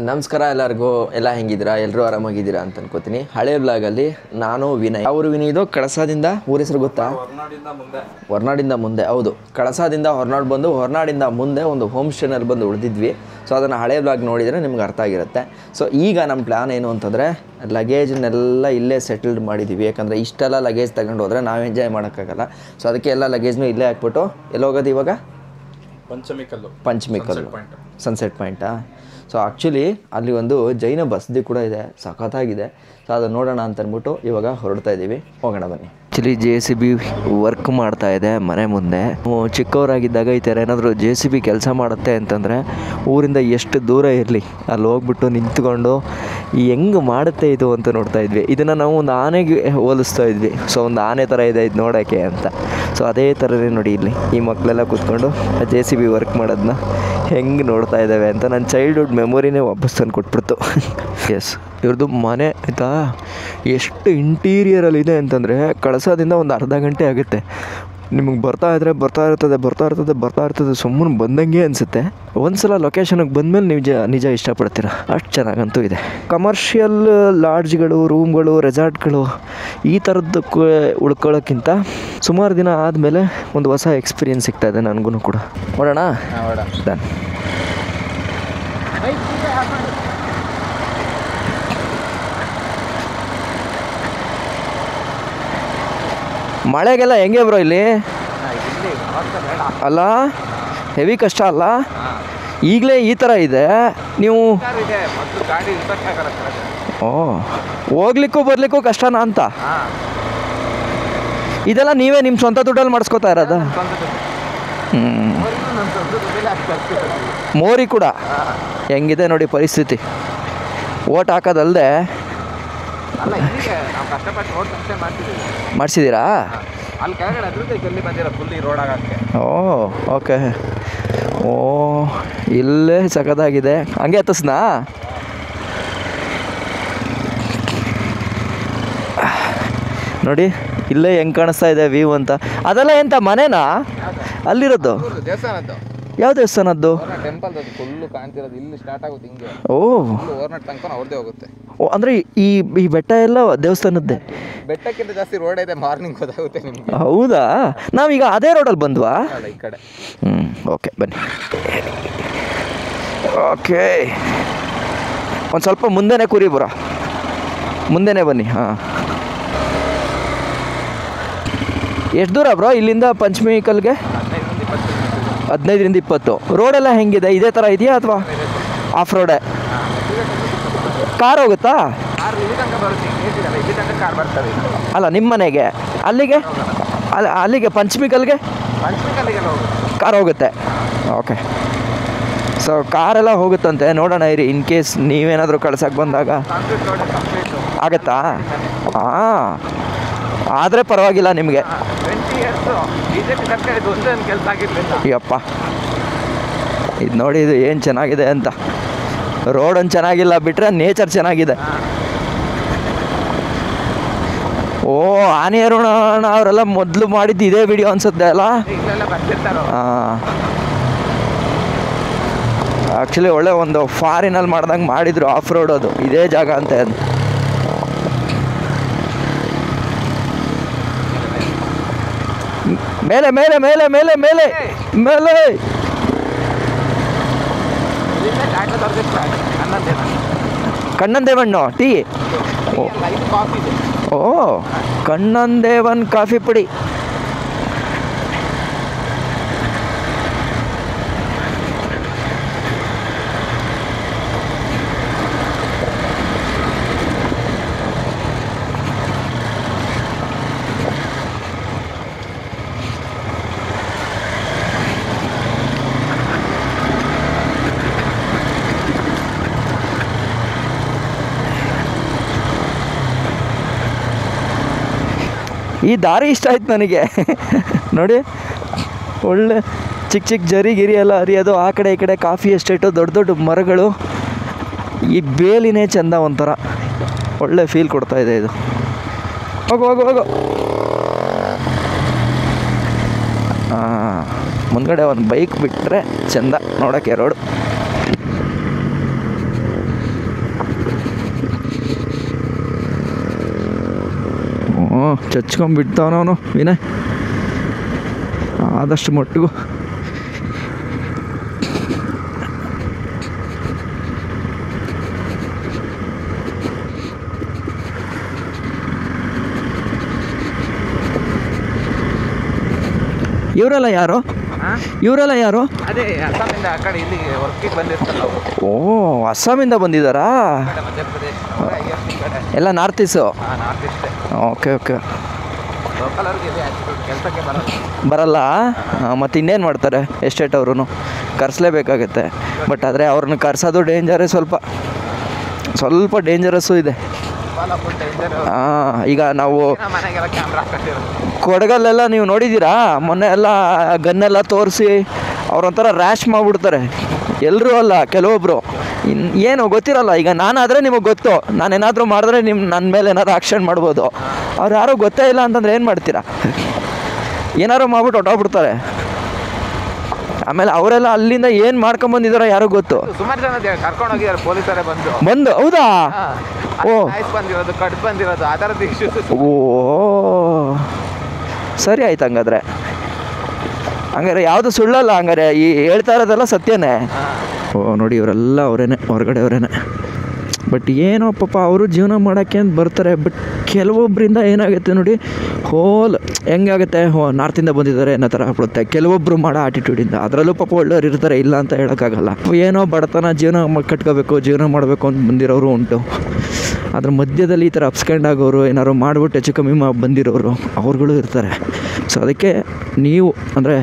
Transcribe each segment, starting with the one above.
ನಮಸ್ಕಾರ ಎಲ್ಲರಿಗೂ. ಎಲ್ಲ ಹೆಂಗಿದ್ದೀರಾ? ಎಲ್ಲರೂ ಆರಾಮಾಗಿದ್ದೀರಾ ಅಂತ ಅನ್ಕೋತೀನಿ. ಹಳೆ ಬ್ಲಾಗಲ್ಲಿ ನಾನು ವಿನಯ್, ಅವರು ವಿನಯ್. ಇದು ಕಳಸಾದಿಂದ, ಊರ ಹೆಸರು ಗೊತ್ತಾ? ಹೊರನಾಡಿಂದ ಮುಂದೆ. ಹೌದು, ಕಳಸಾದಿಂದ ಹೊರನಾಡು ಬಂದು ಹೊರನಾಡಿಂದ ಮುಂದೆ ಒಂದು ಹೋಮ್ ಸ್ಟೇನಲ್ಲಿ ಬಂದು ಉಳಿದಿದ್ವಿ. ಸೊ ಅದನ್ನು ಹಳೆ ಬ್ಲಾಗ್ ನೋಡಿದರೆ ನಿಮ್ಗೆ ಅರ್ಥ ಆಗಿರುತ್ತೆ. ಸೊ ಈಗ ನಮ್ಮ ಪ್ಲ್ಯಾನ್ ಏನು ಅಂತಂದರೆ, ಲಗೇಜನ್ನೆಲ್ಲ ಇಲ್ಲೇ ಸೆಟಲ್ಡ್ ಮಾಡಿದ್ದೀವಿ. ಯಾಕಂದರೆ ಇಷ್ಟೆಲ್ಲ ಲಗೇಜ್ ತಗೊಂಡು ಹೋದರೆ ನಾವು ಎಂಜಾಯ್ ಮಾಡೋಕ್ಕಾಗಲ್ಲ. ಸೊ ಅದಕ್ಕೆ ಎಲ್ಲ ಲಗೇಜ್ನೂ ಇಲ್ಲೇ ಹಾಕ್ಬಿಟ್ಟು ಎಲ್ಲಿ ಹೋಗೋದು ಇವಾಗ? ಪಂಚಮಿಕಲ್ಲು ಸನ್ಸೆಟ್ ಪಾಯಿಂಟಾ? ಸೊ ಆ್ಯಕ್ಚುಲಿ ಅಲ್ಲಿ ಒಂದು ಜೈನ ಬಸದಿ ಕೂಡ ಇದೆ, ಸಖತ್ತಾಗಿದೆ. ಸೊ ಅದು ನೋಡೋಣ ಅಂತ ಅಂದ್ಬಿಟ್ಟು ಇವಾಗ ಹೊರಡ್ತಾ ಇದ್ದೀವಿ. ಹೋಗೋಣ ಬನ್ನಿ. ಆ್ಯಕ್ಚುಲಿ JCB ವರ್ಕ್ ಮಾಡ್ತಾ ಇದೆ ಮನೆ ಮುಂದೆ. ಚಿಕ್ಕವರಾಗಿದ್ದಾಗ ಈ ಥರ ಏನಾದರೂ JCB ಕೆಲಸ ಮಾಡುತ್ತೆ ಅಂತಂದರೆ ಊರಿಂದ ಎಷ್ಟು ದೂರ ಇರಲಿ ಅಲ್ಲಿ ಹೋಗ್ಬಿಟ್ಟು ನಿಂತ್ಕೊಂಡು ಹೆಂಗೆ ಮಾಡುತ್ತೆ ಇದು ಅಂತ ನೋಡ್ತಾ ಇದ್ವಿ. ಇದನ್ನು ನಾವು ಒಂದು ಆನೆಗೆ ಹೋಲಿಸ್ತಾ ಇದ್ವಿ. ಸೊ ಒಂದು ಆನೆ ಥರ ಇದೆ ಇದು ನೋಡೋಕ್ಕೆ ಅಂತ. ಸೊ ಅದೇ ಥರನೇ ನೋಡಿ ಇಲ್ಲಿ ಈ ಮಕ್ಕಳೆಲ್ಲ ಕೂತ್ಕೊಂಡು JCB ವರ್ಕ್ ಮಾಡೋದನ್ನ ಹೆಂಗೆ ನೋಡ್ತಾ ಇದ್ದಾವೆ ಅಂತ ನನ್ನ ಚೈಲ್ಡ್ಹುಡ್ ಮೆಮೊರಿನೇ ವಾಪಸ್ ತಂದು ಕೊಟ್ಬಿಡ್ತು. ಎಸ್, ಇವ್ರದ್ದು ಮನೆ ಆಯಿತಾ ಎಷ್ಟು ಇಂಟೀರಿಯರಲ್ಲಿದೆ ಅಂತಂದರೆ ಕಳಸದಿಂದ ಒಂದು ಅರ್ಧ ಗಂಟೆ ಆಗುತ್ತೆ. ನಿಮಗೆ ಬರ್ತಾ ಇರ್ತದೆ ಸುಮ್ಮನೆ ಬಂದಂಗೆ ಅನಿಸುತ್ತೆ. ಒಂದು ಸಲ ಲೊಕೇಶನ್ಗೆ ಬಂದಮೇಲೆ ನಿಜ ಇಷ್ಟಪಡ್ತೀರ, ಅಷ್ಟು ಚೆನ್ನಾಗಂತೂ ಇದೆ. ಕಮರ್ಷಿಯಲ್ ಲಾಡ್ಜ್ಗಳು, ರೂಮ್ಗಳು, ರೆಸಾರ್ಟ್ಗಳು ಈ ಥರದ್ದು ಉಳ್ಕೊಳ್ಳೋಕ್ಕಿಂತ ಸುಮಾರು ದಿನ ಆದಮೇಲೆ ಒಂದು ಹೊಸ ಎಕ್ಸ್ಪೀರಿಯೆನ್ಸ್ ಸಿಗ್ತಾ ಇದೆ ನನಗೂ ಕೂಡ. ನೋಡೋಣ. ಡನ್. ಮಳೆಗೆಲ್ಲ ಹೆಂಗೆ ಬ್ರೋ ಇಲ್ಲಿ? ಅಲ್ಲ ಹೆವಿ ಕಷ್ಟ ಅಲ್ಲ? ಈಗಲೇ ಈ ಥರ ಇದೆ. ನೀವು ಹೋಗ್ಲಿಕ್ಕೂ ಬರ್ಲಿಕ್ಕೂ ಕಷ್ಟನಾ ಅಂತ? ಇದೆಲ್ಲ ನೀವೇ ನಿಮ್ಮ ಸ್ವಂತ ದುಡ್ಡಲ್ಲಿ ಮಾಡಿಸ್ಕೋತಾ ಇರೋದ? ಮೋರಿ ಕೂಡ ಹೆಂಗಿದೆ ನೋಡಿ ಪರಿಸ್ಥಿತಿ. ಓಟ್ ಹಾಕೋದಲ್ಲದೆ ಮಾಡಿಸಿದ್ದೀರಾ? ಓಕೆ. ಇಲ್ಲೇ ಸಖತ್ತಾಗಿದೆ. ಹಂಗೆ ಹತ್ತಿಸ್ನಾ? ನೋಡಿ ಇಲ್ಲೇ ಹೆಂಗೆ ಕಾಣಿಸ್ತಾ ಇದೆ ವ್ಯೂ ಅಂತ. ಅದೆಲ್ಲ ಎಂತ ಮನೆನಾ ಅಲ್ಲಿರೋದು? ಯಾವ ದೇವಸ್ಥಾನದ್ದು? ಓ, ಅಂದರೆ ಈ ಬೆಟ್ಟ ಎಲ್ಲ ದೇವಸ್ಥಾನದ್ದೇ? ಬೆಟ್ಟಕ್ಕಿಂತ ಜಾಸ್ತಿ ರೋಡ್ ಇದೆ, ಮಾರ್ನಿಂಗ್ ಗೊತ್ತಾಗುತ್ತೆ ನಿಮಗೆ. ಹೌದಾ? ನಾವೀಗ ಅದೇ ರೋಡಲ್ಲಿ ಬಂದ್ವಾ? ಈ ಕಡೆ. ಓಕೆ ಬನ್ನಿ. ಓಕೆ, ಒಂದು ಸ್ವಲ್ಪ ಮುಂದೆನೇ ಕೂರಿ ಬರೋ, ಮುಂದೆನೇ ಬನ್ನಿ. ಹಾಂ, ಎಷ್ಟು ದೂರ ಬ್ರೋ ಇಲ್ಲಿಂದ ಪಂಚಮಿಕಲ್ಗೆ? 15-20. ರೋಡೆಲ್ಲ ಹೆಂಗಿದೆ? ಇದೇ ಥರ ಇದೆಯಾ ಅಥವಾ ಆಫ್ ರೋಡೇ? ಕಾರ್ ಹೋಗುತ್ತಾ? ಅಲ್ಲ ನಿಮ್ಮ ಮನೆಗೆ ಅಲ್ಲಿಗೆ? ಅಲ್ಲಿಗೆ ಪಂಚಮಿಕಲ್ಗೆ ಕಾರ್ ಹೋಗುತ್ತೆ. ಓಕೆ. ಸೊ ಕಾರೆಲ್ಲ ಹೋಗುತ್ತಂತೆ. ನೋಡೋಣ ಇರಿ, ಇನ್ ಕೇಸ್ ನೀವೇನಾದರೂ ಕಳ್ಸಕ್ಕೆ ಬಂದಾಗ ಆಗತ್ತಾ? ಹಾಂ, ಆದರೆ ಪರವಾಗಿಲ್ಲ ನಿಮಗೆ. ಅಯ್ಯಪ್ಪ, ಇದು ನೋಡಿ, ಇದು ಏನು ಚೆನ್ನಾಗಿದೆ ಅಂತ. ರೋಡೊಂದು ಚೆನ್ನಾಗಿಲ್ಲ ಬಿಟ್ಟರೆ ನೇಚರ್ ಚೆನ್ನಾಗಿದೆ. ಓ, ಆನೆ ಅರುಣ ಅವರೆಲ್ಲ ಮೊದಲು ಮಾಡಿದ್ದು ಇದೇ ವಿಡಿಯೋ ಅನ್ಸುತ್ತೆ ಅಲ್ಲ? ಹಾಂ, ಆ್ಯಕ್ಚುಲಿ ಒಳ್ಳೆ ಒಂದು ಫಾರಿನಲ್ಲಿ ಮಾಡ್ದಂಗೆ ಮಾಡಿದರು ಆಫ್ ರೋಡ್. ಅದು ಇದೇ ಜಾಗ ಅಂತ. ಅದು ಮೇಲೆ ಮೇಲೆ ಮೇಲೆ ಮೇಲೆ ಮೇಲೆ ಮೇಲೆ ಕಣ್ಣಂದೇವಣ್ಣು ಟೀ. ಓ, ಕಣ್ಣಂದೇವನ್ ಕಾಫಿ ಪುಡಿ. ಈ ದಾರಿ ಇಷ್ಟ ಆಯ್ತು ನನಗೆ. ನೋಡಿ, ಒಳ್ಳೆ ಚಿಕ್ಕ ಜರಿ ಎಲ್ಲ ಹರಿಯೋದು. ಆ ಕಡೆ ಈ ಕಡೆ ಕಾಫಿ ಎಸ್ಟೇಟು, ದೊಡ್ಡ ದೊಡ್ಡ ಮರಗಳು. ಈ ಬೇಲಿನೇ ಚೆಂದ, ಒಂಥರ ಒಳ್ಳೆ ಫೀಲ್ ಕೊಡ್ತಾ ಇದೆ ಇದು. ಹೋಗು. ಹಾಂ, ಮುಂದ್ಗಡೆ ಒಂದು ಬೈಕ್ ಬಿಟ್ಟರೆ ಚೆಂದ ನೋಡೋಕ್ಕೆ ರೋಡು. ಚಚ್ಕೊಂಡ್ಬಿಡ್ತಾವನವನು ವಿನಯ್ ಆದಷ್ಟು ಮಟ್ಟಿಗೂ. ಇವರೆಲ್ಲ ಯಾರು? ಇವರೆಲ್ಲ ಯಾರು? ಅದೇ ಅಸ್ಸಾಮಿಂದ ಆ ಕಡೆ ಇಲ್ಲಿ ವರ್ಕಿಗೆ ಬಂದಿರ್ತಾರಲ್ಲ ಅವರು. ಓ, ಅಸ್ಸಾಮಿಂದ ಬಂದಿದ್ದಾರಾ? ಮಧ್ಯಪ್ರದೇಶ ಎಲ್ಲ north east. North east. Okay okay. Local ಅವ್ರಿಗೆ ಕೆಲಸಕ್ಕೆ ಬರಲ್ಲ. ಮತ್ತು ಇನ್ನೇನು ಮಾಡ್ತಾರೆ ಎಸ್ಟೇಟ್ ಅವರು? ಕರೆಸಲೇಬೇಕಾಗತ್ತೆ. ಬಟ್ ಆದರೆ ಅವ್ರನ್ನ ಕರೆಸೋದು ಡೇಂಜರೇ, ಸ್ವಲ್ಪ ಡೇಂಜರಸ್ಸು ಇದೆ. ಈಗ ನಾವು ಮನೆಗೆಲ್ಲ ಕ್ಯಾಮ್ರಾ ಹಾಕಿರೋದು ಕೊಡಗಲ್ಲೆಲ್ಲ ನೀವು ನೋಡಿದ್ದೀರಾ? ಮೊನ್ನೆ ಎಲ್ಲ ಗನ್ನೆಲ್ಲ ತೋರಿಸಿ ಅವ್ರೊಂಥರ ರ್ಯಾಶ್ ಮಾಡಿಬಿಡ್ತಾರೆ. ಎಲ್ಲರೂ ಅಲ್ಲ, ಕೆಲವೊಬ್ಬರು ಏನು ಗೊತ್ತಿರಲ್ಲ. ಈಗ ನಾನಾದರೆ ನಿಮಗೆ ಗೊತ್ತು, ನಾನೇನಾದರೂ ಮಾಡಿದ್ರೆ ನನ್ನ ಮೇಲೆ ಏನಾದ್ರು ಆಕ್ಷನ್ ಮಾಡ್ಬೋದು. ಅವ್ರು ಯಾರೋ ಗೊತ್ತೇ ಇಲ್ಲ ಅಂತಂದ್ರೆ ಏನು ಮಾಡ್ತೀರಾ? ಏನಾರು ಮಾಡ್ಬಿಟ್ಟು ಹೊಟ್ಟೋಗ್ಬಿಡ್ತಾರೆ. ಆಮೇಲೆ ಅವರೆಲ್ಲ ಅಲ್ಲಿಂದ ಏನು ಮಾಡ್ಕೊಂಬಂದಿದಾರೋ ಯಾರೋ ಗೊತ್ತು. ಸುಮಾರು ಜನ ಕರ್ಕೊಂಡು ಹೋಗಿದ್ದಾರೆ ಪೊಲೀಸರೇ ಬಂದು. ಹೌದಾ? ಓ, ಬಂದಿರೋದು, ಕಟ್ ಬಂದಿರೋದು, ಆ ಥರದ ಇಶ್ಯೂಸ್. ಓ ಸರಿ ಆಯ್ತು. ಹಂಗಾರೆ ಯಾವುದು ಸುಳ್ಳಲ್ಲ. ಹಂಗಾರೆ ಈ ಹೇಳ್ತಾ ಇರೋದೆಲ್ಲ ಸತ್ಯನೇ. ಓ ನೋಡಿ, ಇವರೆಲ್ಲ ಹೊರಗಡೆ ಅವರೇನೆ. ಬಟ್ ಏನೋ ಪಾಪ ಅವರು ಜೀವನ ಮಾಡೋಕ್ಕೆ ಅಂತ ಬರ್ತಾರೆ. ಬಟ್ ಕೆಲವೊಬ್ಬರಿಂದ ಏನಾಗುತ್ತೆ ನೋಡಿ, ಹೆಂಗಾಗುತ್ತೆ, ನಾರ್ತಿಂದ ಬಂದಿದ್ದಾರೆ ಅನ್ನೋ ಥರ ಆಗ್ಬಿಡುತ್ತೆ ಕೆಲವೊಬ್ಬರು ಮಾಡೋ ಆಟಿಟ್ಯೂಡಿಂದ. ಅದರಲ್ಲೂ ಪಾಪ ಒಳ್ಳೆಯವ್ರು ಇರ್ತಾರೆ, ಇಲ್ಲ ಅಂತ ಹೇಳೋಕ್ಕಾಗಲ್ಲ. ಏನೋ ಬಡತನ ಜೀವನ ಕಟ್ಕೋಬೇಕು, ಜೀವನ ಮಾಡಬೇಕು ಅಂತ ಬಂದಿರೋರು ಉಂಟು. ಅದ್ರ ಮಧ್ಯದಲ್ಲಿ ಈ ಥರ ಅಪ್ಸ್ಕ್ಯಾಂಡ್ ಆಗೋರು, ಏನಾದ್ರು ಮಾಡಿಬಿಟ್ಟು ಹೆಚ್ಚು ಕಮ್ಮಿ ಬಂದಿರೋರು ಅವ್ರುಗಳು ಇರ್ತಾರೆ. ಸೊ ಅದಕ್ಕೆ ನೀವು ಅಂದರೆ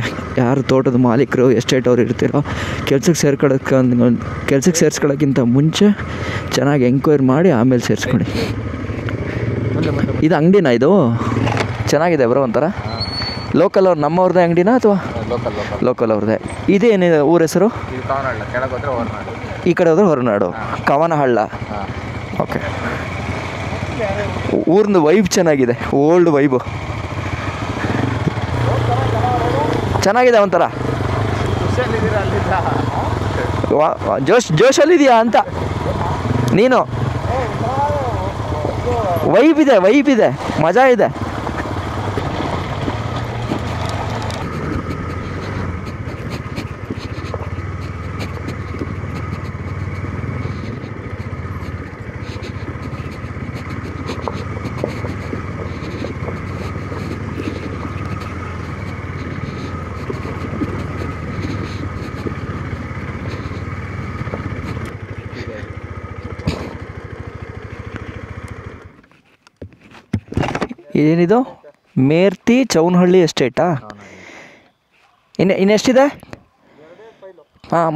ಯಾರು ತೋಟದ ಮಾಲೀಕರು, ಎಸ್ಟೇಟ್ ಅವ್ರು ಇರ್ತೀರೋ, ಕೆಲ್ಸಕ್ಕೆ ಸೇರಿಸ್ಕೊಳ್ಳೋಕ್ಕಿಂತ ಮುಂಚೆ ಚೆನ್ನಾಗಿ ಎಂಕ್ವೈರಿ ಮಾಡಿ ಆಮೇಲೆ ಸೇರಿಸ್ಕೊಳ್ಳಿ. ಇದು ಅಂಗಡಿನಾ? ಇದು ಚೆನ್ನಾಗಿದೆ ಬ್ರೋ. ಒಂಥರ ಲೋಕಲ್ ಅವ್ರು, ನಮ್ಮವ್ರದ್ದೇ ಅಂಗಡಿನಾ ಅಥವಾ ಲೋಕಲ್ ಅವ್ರದ್ದೇ? ಇದೇನಿದೆ ಊರ ಹೆಸರು? ಈ ಕಡೆ ಹೋದ್ರೆ ಹೊರನಾಡು, ಕವನಹಳ್ಳ. ಓಕೆ. ಊರ್ದು ವೈಬ್ ಚೆನ್ನಾಗಿದೆ, ಓಲ್ಡ್ ವೈಬು ಚೆನ್ನಾಗಿದೆ. ಒಂಥರ ಜೋಶಲ್ಲಿದೆಯಾ ಅಂತ ನೀನು? ವೈಬ್ ಇದೆ, ಮಜಾ ಇದೆ. ಏನಿದು? ಮೇರ್ತಿ ಚೌನಹಳ್ಳಿ ಎಸ್ಟೇಟಾ? ಇನ್ನೆಷ್ಟಿದೆ?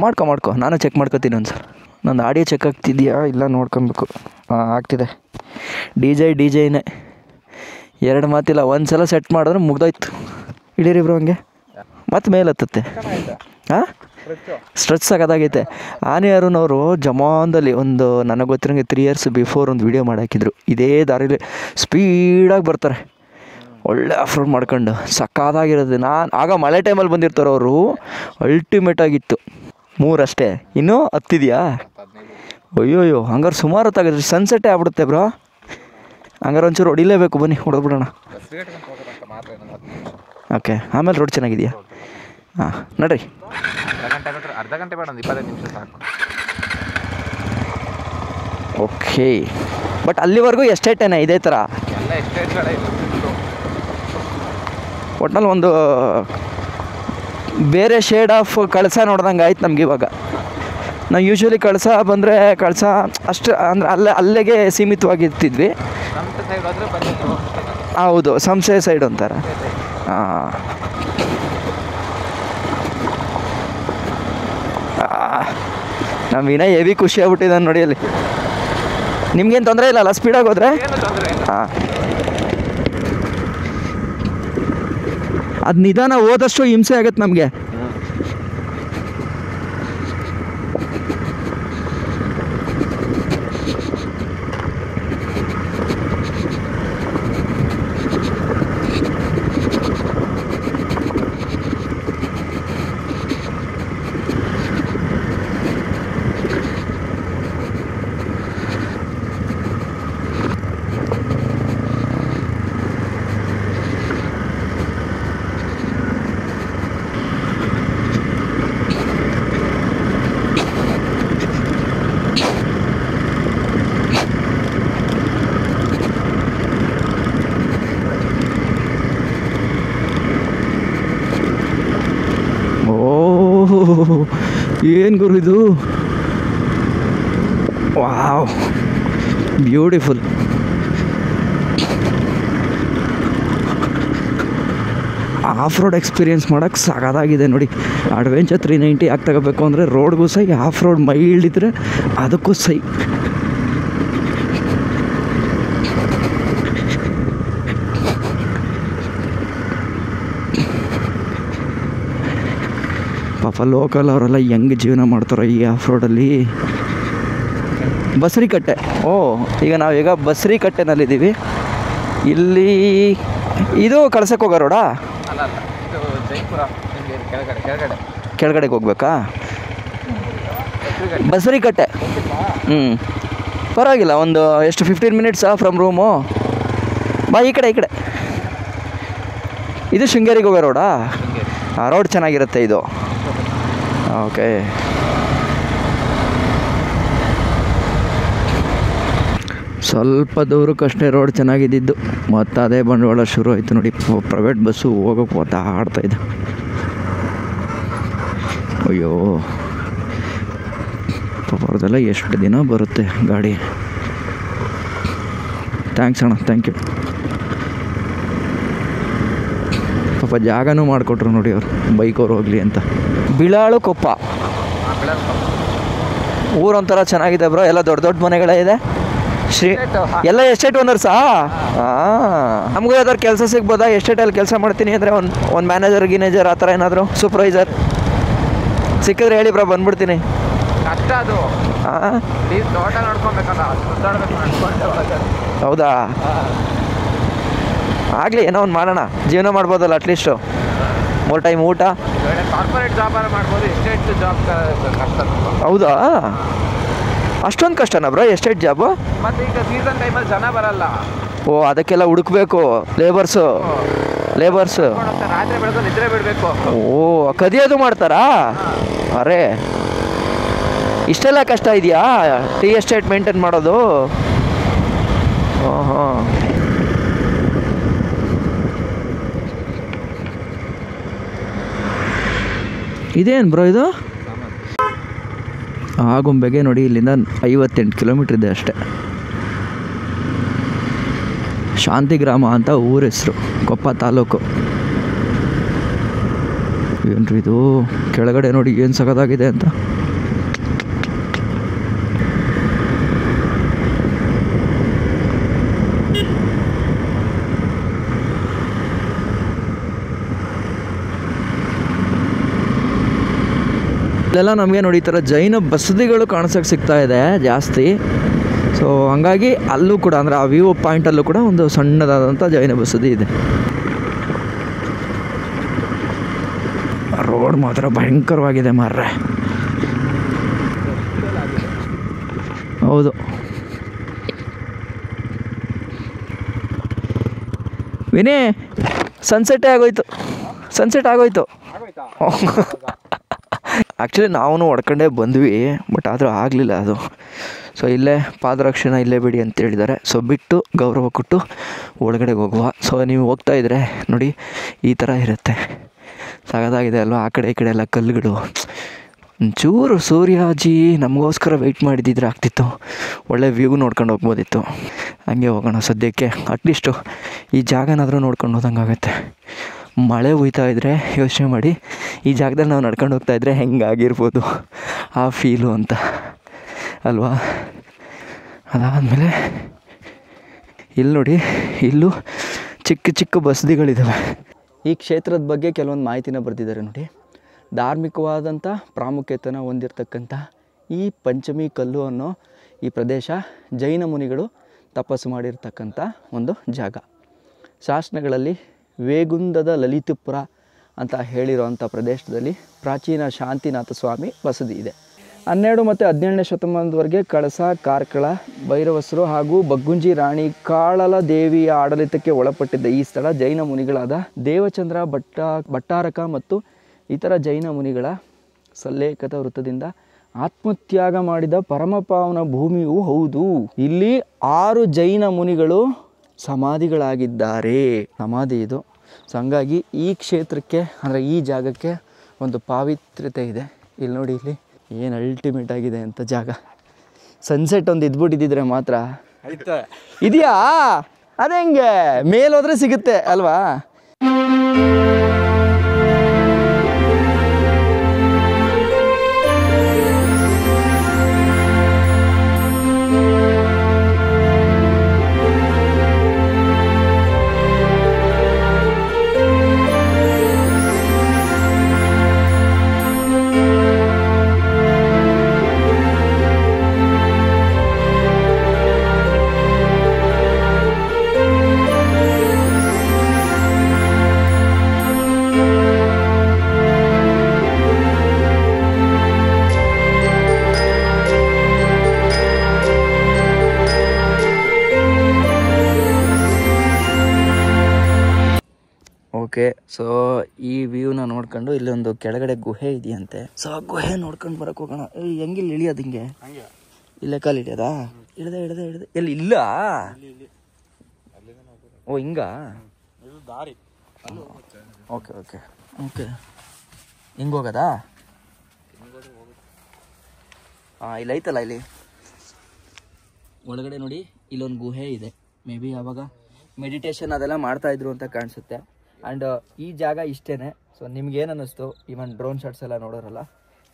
ಮಾಡ್ಕೊ. ನಾನು ಚೆಕ್ ಮಾಡ್ಕೊತೀನಿ ಒಂದು ಸಲ. ನಂದು ಆಡಿಯೋ ಚೆಕ್ ಆಗ್ತಿದೆಯಾ ಇಲ್ಲ ನೋಡ್ಕೊಬೇಕು. ಆಗ್ತಿದೆ. ಡಿ ಜೆನೇ, ಎರಡು ಮಾತಿಲ್ಲ. ಒಂದು ಸಲ ಸೆಟ್ ಮಾಡಿದ್ರೆ ಮುಗ್ದೋಯ್ತು. ಇಡೀರಿ ಬ್ರೋ ಹಂಗೆ ಮತ್ತೆ ಮೇಲೆ ಹತ್ತುತ್ತೆ. ಸ್ಟ್ರೆಚ್ ಸಖತ್ತಾಗೈತೆ. ಆನೆಯರನವರು ಜಮಾನ್ದಲ್ಲಿ ಒಂದು ನನಗೆ ಗೊತ್ತಿರೋಂಗೆ 3 years ಬಿಫೋರ್ ಒಂದು ವೀಡಿಯೋ ಮಾಡಾಕಿದ್ರು. ಇದೇ ದಾರಿಲಿ ಸ್ಪೀಡಾಗಿ ಬರ್ತಾರೆ, ಒಳ್ಳೆ ಆಫ್ರೋಡ್ ಮಾಡ್ಕೊಂಡು ಸಖತ್ತಾಗಿರೋದು. ನಾನು ಆಗ ಮಳೆ ಟೈಮಲ್ಲಿ ಬಂದಿರ್ತಾರೆ ಅವರು. ಅಲ್ಟಿಮೇಟ್ ಆಗಿತ್ತು. 3 ಅಷ್ಟೇ, ಇನ್ನೂ ಹತ್ತಿದೆಯಾ? ಅಯ್ಯೋಯ್ಯೋ, ಹಂಗಾರೆ ಸುಮಾರು ಹೊತ್ತಾಗುತ್ತೆ. ಸನ್ಸೆಟ್ಟೇ ಆಗ್ಬಿಡುತ್ತೆ ಬ್ರೋ. ಹಂಗಾರೆ ಒಂಚೂರು ಹೊಡಿಲೇಬೇಕು, ಬನ್ನಿ ಹೊಡೆದ್ಬಿಡೋಣ. ಓಕೆ. ಆಮೇಲೆ ರೋಡ್ ಚೆನ್ನಾಗಿದೆಯಾ? ನಡ್ರಿ. ಅರ್ಧ ಗಂಟೆ ಬೇಡ, ಒಂದು 25 ನಿಮಿಷ ಸಾಕು. ಓಕೆ. ಬಟ್ ಅಲ್ಲಿವರೆಗೂ ಎಸ್ಟೇಟೇನೆ ಇದೇ ಥರ? ಎಲ್ಲ ಎಸ್ಟೇಟ್ಗಳೇ. ಒಟ್ನಲ್ಲಿ ಒಂದು ಬೇರೆ ಶೇಡ್ ಆಫ್ ಕಳಸ ನೋಡ್ದಂಗೆ ಆಯ್ತು ನಮ್ಗೆ ಇವಾಗ. ನಾವು ಯೂಶ್ವಲಿ ಕಳಸ ಬಂದರೆ ಕಳಸ ಅಷ್ಟು ಅಂದರೆ ಅಲ್ಲಿಗೆ ಸೀಮಿತವಾಗಿರ್ತಿದ್ವಿ. ಹೌದು, ಸಂಸೆ ಸೈಡ್ ಅಂತಾರೆ. ನಮ್ಮ ವಿನಯ್ ಹೆವಿ ಖುಷಿ ಆಗ್ಬಿಟ್ಟಿದ್ದಾನೆ ನೋಡಿ ಅಲ್ಲಿ. ನಿಮ್ಗೇನು ತೊಂದರೆ ಇಲ್ಲಲ್ಲ ಸ್ಪೀಡಾಗಿ ಹೋದರೆ? ಅದು ನಿಧಾನ ಹೋದಷ್ಟು ಹಿಂಸೆ ಆಗುತ್ತೆ ನಮಗೆ. ಏನು ಗುರು ಇದು, wow beautiful. Of road experience ಮಾಡೋಕ್ಕೆ ಸಾಕಾಗಿದೆ ನೋಡಿ. ಅಡ್ವೆಂಚರ್ 390 ಯಾಕೆ ತಗೋಬೇಕು ಅಂದರೆ ರೋಡ್ಗೂ ಸೈ, ಆಫ್ ರೋಡ್ ಮೈಲ್ಡ್ ಇದ್ದರೆ ಅದಕ್ಕೂ ಸೈ. ಪಾಪ ಲೋಕಲ್ ಅವರೆಲ್ಲ ಹೆಂಗೆ ಜೀವನ ಮಾಡ್ತಾರೋ ಈ ಆಫ್ ರೋಡಲ್ಲಿ. ಬಸರಿಕಟ್ಟೆ, ಈಗ ನಾವೀಗ ಬಸರಿಕಟ್ಟೆನಲ್ಲಿದ್ದೀವಿ. ಇಲ್ಲಿ ಇದು ಕಳ್ಸಕ್ಕೆ ಹೋಗೋ ರೋಡಾ? ಅಲ್ಲ ಇದು ಜೈಪುರ ಕೆಳಗಡೆಗೆ ಹೋಗ್ಬೇಕಾ? ಬಸರಿಕಟ್ಟೆ. ಪರವಾಗಿಲ್ಲ, ಒಂದು ಎಷ್ಟು 15 ಮಿನಿಟ್ಸಾ ಫ್ರಮ್ ರೂಮು? ಬಾ ಈ ಕಡೆ. ಇದು ಶೃಂಗೇರಿಗೆ ಹೋಗೋ ರೋಡಾ? ರೋಡ್ ಚೆನ್ನಾಗಿರುತ್ತೆ ಇದು. ಓಕೆ, ಸ್ವಲ್ಪ ದೂರಕ್ಕಷ್ಟೇ ರೋಡ್ ಚೆನ್ನಾಗಿದ್ದಿದ್ದು, ಮತ್ತು ಅದೇ ಬಂಡವಾಳ ಶುರು ಆಯಿತು ನೋಡಿ. ಪ್ರೈವೇಟ್ ಬಸ್ಸು ಹೋಗೋಕೆ ಒದ್ದಾಡ್ತಾಯಿದ್ದೆ. ಅಯ್ಯೋ ಪಾಪ ಅವ್ರದ್ದೆಲ್ಲ ಎಷ್ಟು ದಿನ ಬರುತ್ತೆ ಗಾಡಿ. ಥ್ಯಾಂಕ್ಸ್ ಅಣ್ಣ, ಥ್ಯಾಂಕ್ ಯು. ಪಾಪ ಜಾಗನೂ ಮಾಡಿಕೊಟ್ರು ನೋಡಿ ಅವರು, ಬೈಕವ್ರು ಹೋಗಲಿ ಅಂತ. ಬಿಳಾಳು ಕೊಪ್ಪ ಊರೊಂಥರ ಚೆನ್ನಾಗಿದೆ ಬ್ರೋ, ಎಲ್ಲ ದೊಡ್ಡ ದೊಡ್ಡ ಮನೆಗಳೇ ಇದೆ. ಎಲ್ಲ ಎಸ್ಟೇಟ್ ಓನರ್ಸಾ? ನಮಗೂ ಯಾವ್ದಾದ್ರು ಕೆಲಸ ಸಿಗ್ಬೋದಾ? ಎಸ್ಟೇಟಲ್ಲಿ ಕೆಲಸ ಮಾಡ್ತೀನಿ ಅಂದರೆ ಒಂದು ಮ್ಯಾನೇಜರ್ ಗಿನೇಜರ್ ಆ ಥರ ಏನಾದರೂ, ಸೂಪರ್ವೈಸರ್ ಸಿಕ್ಕಿದ್ರೆ ಹೇಳಿ ಬ್ರೋ, ಬಂದ್ಬಿಡ್ತೀನಿ. ಕಷ್ಟ ಅದು. ತೋಟ ನೋಡ್ಕೊಬೇಕಲ್ಲ, ಹೌದಾ? ಆಗಲಿ, ಏನೋ ಒಂದು ಮಾಡೋಣ, ಜೀವನ ಮಾಡ್ಬೋದಲ್ಲ ಅಟ್ಲೀಸ್ಟು. 3 ಟೈಮ್ ಊಟ. ಕಾರ್ಪೊರೇಟ್ ಜಾಬ್ ಮಾಡ್ಬೋದು, ಎಸ್ಟೇಟ್ ಜಾಬ್ ಕಷ್ಟ. ಹೌದಾ? ಅಷ್ಟೊಂದು ಕಷ್ಟನಾ ಬ್ರೋ ಎಸ್ಟೇಟ್ ಜಾಬು? ಮತ್ತೆ ಈಗ ಸೀಸನ್ ಟೈಮಲ್ಲಿ ಜನ ಬರಲ್ಲ. ಅದಕ್ಕೆಲ್ಲ ಹುಡುಕ್ಬೇಕು, ಲೇಬರ್ಸು. ರಾತ್ರಿ ಬೆಳಗ್ಗೆ ನಿದ್ರೆ ಬಿಡಬೇಕು. ಕದಿಯೋದು ಮಾಡ್ತಾರಾ? ಅರೆ, ಇಷ್ಟೆಲ್ಲ ಕಷ್ಟ ಇದೆಯಾ ಟೀ ಎಸ್ಟೇಟ್ ಮೇಂಟೈನ್ ಮಾಡೋದು? ಹಾಂ, ಇದೇನು ಬ್ರೋ ಇದು? ಆಗುಂಬೆಗೆ ನೋಡಿ, ಇಲ್ಲಿಂದ 58 ಕಿಲೋಮೀಟ್ರ್ ಇದೆ ಅಷ್ಟೆ. ಶಾಂತಿಗ್ರಾಮ ಅಂತ ಊರ ಹೆಸರು, ಕೊಪ್ಪ ತಾಲೂಕು. ಏನ್ರಿ ಇದು, ಕೆಳಗಡೆ ನೋಡಿ ಏನು ಸಖತ್ತಾಗಿದೆ ಅಂತ. ಇಲ್ಲೆಲ್ಲ ನಮಗೆ ನೋಡಿ ಈ ಥರ ಜೈನ ಬಸದಿಗಳು ಕಾಣಿಸೋಕ್ಕೆ ಸಿಗ್ತಾ ಇದೆ ಜಾಸ್ತಿ. ಸೊ ಹಂಗಾಗಿ ಅಲ್ಲೂ ಕೂಡ, ಅಂದರೆ ಆ ವ್ಯೂ ಪಾಯಿಂಟಲ್ಲೂ ಕೂಡ ಒಂದು ಸಣ್ಣದಾದಂಥ ಜೈನ ಬಸದಿ ಇದೆ. ರೋಡ್ ಮಾತ್ರ ಭಯಂಕರವಾಗಿದೆ ಮಾರ್ರೆ. ಹೌದು, ವಿನೇ ಸನ್ಸೆಟ್ ಆಗೋಯ್ತು. ಆ್ಯಕ್ಚುಲಿ ನಾವು ಹೊಡ್ಕೊಂಡೇ ಬಂದ್ವಿ, ಬಟ್ ಆದರೂ ಆಗಲಿಲ್ಲ ಅದು. ಸೊ ಇಲ್ಲೇ ಪಾದರಕ್ಷಣೆ ಇಲ್ಲೇ ಬಿಡಿ ಅಂತ ಹೇಳಿದ್ದಾರೆ. ಸೊ ಬಿಟ್ಟು ಗೌರವ ಕೊಟ್ಟು ಒಳಗಡೆಗೆ ಹೋಗುವ. ಸೊ ನೀವು ಹೋಗ್ತಾ ಇದ್ದರೆ ನೋಡಿ ಈ ಥರ ಇರುತ್ತೆ, ಸಗದಾಗಿದೆ ಅಲ್ವಾ? ಆ ಕಡೆ ಈ ಕಡೆ ಎಲ್ಲ ಕಲ್ಲುಗಳು. ಒಂಚೂರು ಸೂರ್ಯಾಜಿ ನಮಗೋಸ್ಕರ ವೆಯ್ಟ್ ಮಾಡಿದ್ದಿದ್ರೆ ಆಗ್ತಿತ್ತು, ಒಳ್ಳೆ ವ್ಯೂ ನೋಡ್ಕೊಂಡು ಹೋಗ್ಬೋದಿತ್ತು. ಹಂಗೆ ಹೋಗೋಣ ಸದ್ಯಕ್ಕೆ, ಅಟ್ಲೀಸ್ಟು ಈ ಜಾಗನಾದರೂ ನೋಡ್ಕೊಂಡು ಹೋದಂಗಾಗತ್ತೆ. ಮಳೆ ಹುಯ್ತಾ ಇದ್ದರೆ ಯೋಚನೆ ಮಾಡಿ, ಈ ಜಾಗದಲ್ಲಿ ನಾವು ನಡ್ಕೊಂಡು ಹೋಗ್ತಾಯಿದ್ರೆ ಹೆಂಗಾಗಿರ್ಬೋದು ಆ ಫೀಲು ಅಂತ ಅಲ್ವಾ? ಅದಾದಮೇಲೆ ಇಲ್ಲಿ ನೋಡಿ, ಇಲ್ಲೂ ಚಿಕ್ಕ ಚಿಕ್ಕ ಬಸದಿಗಳಿದ್ದಾವೆ. ಈ ಕ್ಷೇತ್ರದ ಬಗ್ಗೆ ಕೆಲವೊಂದು ಮಾಹಿತಿನ ಬರೆದಿದ್ದಾರೆ ನೋಡಿ. ಧಾರ್ಮಿಕವಾದಂಥ ಪ್ರಾಮುಖ್ಯತೆಯನ್ನು ಹೊಂದಿರತಕ್ಕಂಥ ಈ ಪಂಚಮಿ ಕಲ್ಲು ಅನ್ನೋ ಈ ಪ್ರದೇಶ ಜೈನ ಮುನಿಗಳು ತಪಸ್ಸು ಮಾಡಿರ್ತಕ್ಕಂಥ ಒಂದು ಜಾಗ. ಶಾಸನಗಳಲ್ಲಿ ವೇಗುಂದದ ಲಲಿತಪುರ ಅಂತ ಹೇಳಿರೋವಂಥ ಪ್ರದೇಶದಲ್ಲಿ ಪ್ರಾಚೀನ ಶಾಂತಿನಾಥ ಸ್ವಾಮಿ ಬಸದಿ ಇದೆ. 12 ಮತ್ತು 17ನೇ ಶತಮಾನದವರೆಗೆ ಕಳಸ, ಕಾರ್ಕಳ, ಭೈರವಸರು ಹಾಗೂ ಬಗ್ಗುಂಜಿ ರಾಣಿ ಕಾಳಲ ದೇವಿಯ ಆಡಳಿತಕ್ಕೆ ಒಳಪಟ್ಟಿದ್ದ ಈ ಸ್ಥಳ ಜೈನ ಮುನಿಗಳಾದ ದೇವಚಂದ್ರ ಭಟ್ಟಾರಕ ಮತ್ತು ಇತರ ಜೈನ ಮುನಿಗಳ ಸಲ್ಲೇಖತ ವೃತ್ತದಿಂದ ಆತ್ಮತ್ಯಾಗ ಮಾಡಿದ ಪರಮಪಾವನ ಭೂಮಿಯೂ ಹೌದು. ಇಲ್ಲಿ 6 ಜೈನ ಮುನಿಗಳು ಸಮಾಧಿಗಳಾಗಿದ್ದಾರೆ. ಸಮಾಧಿ ಇದು. ಸೊ ಹಂಗಾಗಿ ಈ ಕ್ಷೇತ್ರಕ್ಕೆ, ಅಂದರೆ ಈ ಜಾಗಕ್ಕೆ ಒಂದು ಪಾವಿತ್ರ್ಯತೆ ಇದೆ. ಇಲ್ಲಿ ನೋಡಿ, ಇಲ್ಲಿ ಏನು ಅಲ್ಟಿಮೇಟ್ ಆಗಿದೆ ಅಂತ ಜಾಗ. ಸನ್ಸೆಟ್ ಒಂದು ಇದ್ಬಿಟ್ಟಿದ್ದಿದ್ರೆ ಮಾತ್ರ ಇದೆಯಾ, ಅದೇ ಹೆಂಗೆ ಮೇಲೋದ್ರೆ ಸಿಗುತ್ತೆ ಅಲ್ವಾ. ಓಕೆ, ಸೊ ಈ ವ್ಯೂನ ನೋಡ್ಕೊಂಡು ಇಲ್ಲೊಂದು ಕೆಳಗಡೆ ಗುಹೆ ಇದೆಯಂತೆ. ಸೊ ಆ ಗುಹೆ ನೋಡ್ಕೊಂಡು ಬರಕ್ಕೆ ಹೋಗೋಣ. ಹೆಂಗಿಲ್ಲ ಇಳಿಯೋದು ಹಿಂಗೆ ಇಲ್ಲೇ ಕಾಲು ಇಳಿಯೋದಾ? ಇಳ್ದೆ ಎಲ್ಲಿ ಇಲ್ಲ. ಓ ಹಿಂಗ. ಓಕೆ ಓಕೆ ಓಕೆ, ಹಿಂಗೆ ಹೋಗೋದಾ? ಹಾಂ, ಇಲ್ಲಿ ಐತಲ್ಲ, ಇಲ್ಲಿ ಒಳಗಡೆ ನೋಡಿ ಇಲ್ಲೊಂದು ಗುಹೆ ಇದೆ. ಮೇ ಬಿ ಆವಾಗ ಮೆಡಿಟೇಷನ್ ಅದೆಲ್ಲ ಮಾಡ್ತಾಯಿದ್ರು ಅಂತ ಕಾಣಿಸುತ್ತೆ. ಆ್ಯಂಡ್ ಈ ಜಾಗ ಇಷ್ಟೇ. ಸೊ ನಿಮ್ಗೇನು ಅನ್ನಿಸ್ತು, ಇವನ್ ಡ್ರೋನ್ ಶಾಟ್ಸ್ ಎಲ್ಲ ನೋಡೋರಲ್ಲ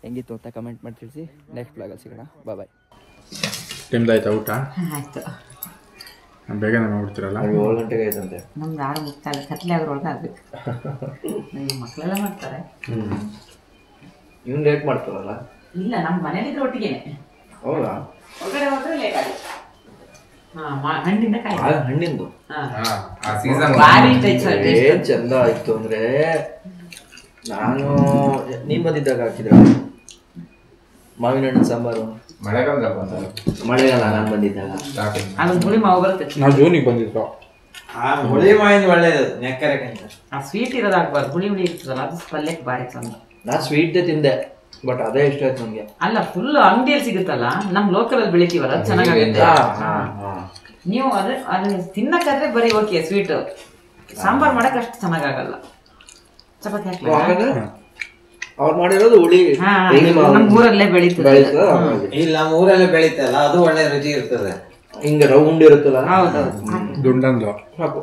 ಹೆಂಗಿತ್ತು ಅಂತ ಕಮೆಂಟ್ ಮಾಡಿ ತಿಳಿಸಿ. ನೆಕ್ಸ್ಟ್ ಬ್ಲಾಗಲ್ಲಿ ಸಿಗೋಣ. ಬಾಯ್. ನಿಮ್ದಾಯ್ತಾ ಊಟ? ಆಯ್ತು. ಬೇಗನೆ ಮಾಡ್ಬಿಡ್ತೀರಲ್ಲ? 7 ಗಂಟೆಗೆ ಆಯ್ತಂತೆ. ನಮ್ದು 6 ಮುಕ್ಕಾಲು ಕತ್ಲೆ ಆಗೋದ್ರೊಳಗೆ ಆಗ್ಬೇಕು. ಮಕ್ಕಳೆಲ್ಲ ಮಾಡ್ತಾರೆ. ಇವ್ನು ಲೇಟ್ ಮಾಡ್ತಾರಲ್ಲ? ಇಲ್ಲ, ನಮ್ಮ ಮನೇಲಿದ್ರೆ ಒಟ್ಟಿಗೆ. ಹೌದಾ? ಹೊರಗಡೆ ಹೋದ್ರೆ ಲೇಟ್ ಆಗುತ್ತೆ. ಹಣ್ಣಿಂದ ಕಾಯಿ, ಹಣ್ಣಿಂದು ಭಾರಿ ಏನ್ ಚಂದ ಆಯ್ತು ಅಂದ್ರೆ. ನಾನು ನೀನ್ ಬಂದಿದ್ದಾಗ ಹಾಕಿದ್ರ ಮಾವಿನ ಹಣ್ಣಿನ ಸಾಂಬಾರು. ಮಳೆಗಾಲ ನಾನು ಬಂದಿದ್ದಾಗ ಅದೊಂದು ಹುಳಿ ಮಾವು ಬರುತ್ತೆ. ನಾವು ಜೂನಿಗೆ ಬಂದಿದ್ದು. ಹುಳಿ ಮಾವಿನ ಒಳ್ಳೇದು, ನೆಕ್ಕರೆಗಿಂತ. ಆ ಸ್ವೀಟ್ ಇರೋದಾಗ್ಬಾರ್ದು, ಹುಳಿ ಹುಳಿ ಇರ್ತದಲ್ಲ, ಅದು ಪಲ್ಯಕ್ಕೆ ಭಾರಿ ಚಂದ. ನಾ ಸ್ವೀಟ್ ತಿಂದೆ, ಬಟ್ ಅದೇ ಇಷ್ಟ ಆಯ್ತು ನಮ್ಗೆ. ಅಲ್ಲ, ಫುಲ್ ಅಂಗಡಿಯಲ್ಲಿ ಸಿಗುತ್ತಲ್ಲ, ನಮ್ ಲೋಕಲ್ ಅಲ್ಲಿ ಬೆಳಿತೀವಲ್ಲ, ಅದು ಚೆನ್ನಾಗುತ್ತೆ. ನೀವು ಅದನ್ನ ತಿನ್ನಕ್ಕಾದ್ರೆ ಬರೀ ಓಕೆ, ಸ್ವೀಟ್ ಸಾಂಬಾರ್ ಮಾಡಕ್ ಅಷ್ಟು ಚೆನ್ನಾಗಲ್ಲ. ಚಪಾತಿ ಹಾಕಿ ಅವ್ರು ಮಾಡಿರೋದು ಹುಳಿ ನಮ್ ಊರಲ್ಲೇ ಬೆಳೀತದೆ. ಇಲ್ಲ, ನಮ್ಮ ಊರಲ್ಲೇ ಬೆಳೀತಲ್ಲ, ಅದು ಒಳ್ಳೆ ರುಚಿ ಇರ್ತದೆ. ಹಿಂಗ ರೌಂಡ್ ಇರುತ್ತಲ್ಲ. ಹೌದೌದು. ದುಂಡಂದು ಸಾಕು.